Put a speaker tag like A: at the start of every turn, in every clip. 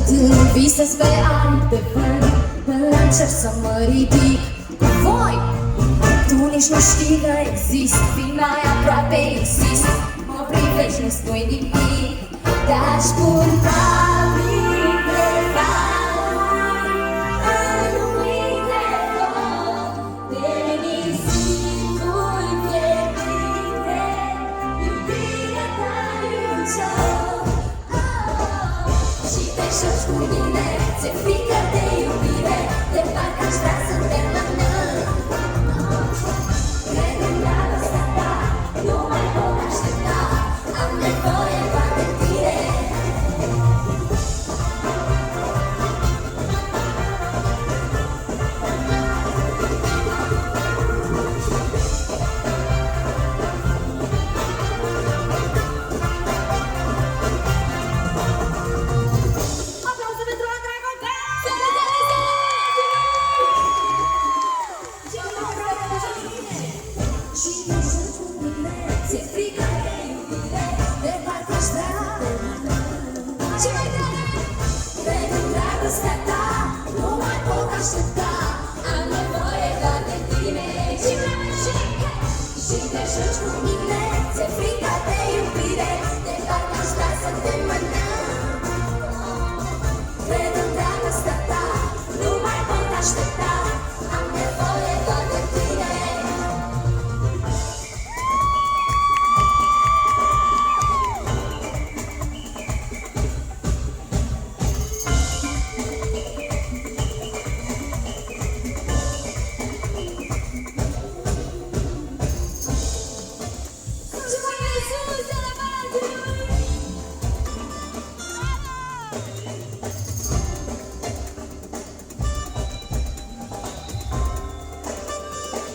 A: Când visez pe ani de vânt, încerc să mă ridic cu voi. Tu nici nu știi că exist, fiind mai aproape insist. Mă privești, nu spui nimic, te-aș purta minte valuri, anumite foc de nisipul fierbinte, iubirea ta e un joc. Și te joci cu mine, ți-e frică de iubire, de parcă aș vrea să te mănânc. Cred în dragostea ta, nu mai pot aștepta, am nevoie doar de tine.
B: Aplauze pentru Andrei Monteu!
A: Și te joci cu mine, ți-e frică de iubire, de parcă aș vrea să te mănânc.
B: Și mai tare!
A: Cred în dragostea ta, nu mai pot aștepta, am nevoie doar de tine.
B: Și mai și!
A: Și te joci cu mine, ți-e frică de iubire, de parcă aș vrea să te mănânc. Cred în dragostea ta, nu mai pot aștepta, am nevoie doar de tine.
B: Și mai sus de la Palatului!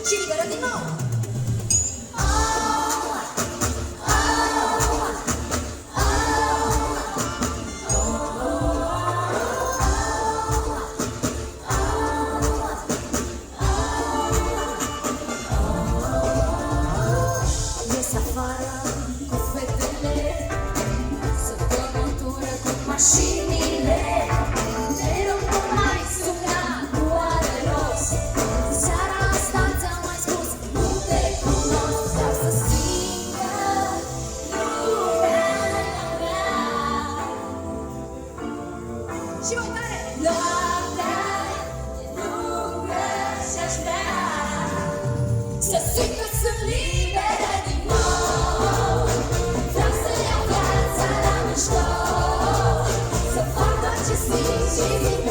A: Și liberă din nou! Ies afară cu fetele, să dăm o tură cu mașinile. Ne rog, nu mai suna, nu are rost. Seara asta ți-am mai spus, nu te cunosc, vreau să simt lumea mea.
B: Și mai tare!
A: Noaptea e lungă și-aș vrea să simt că sunt liberă din nou. Vreau să iau viața la mișto, să fac tot ce simt și zic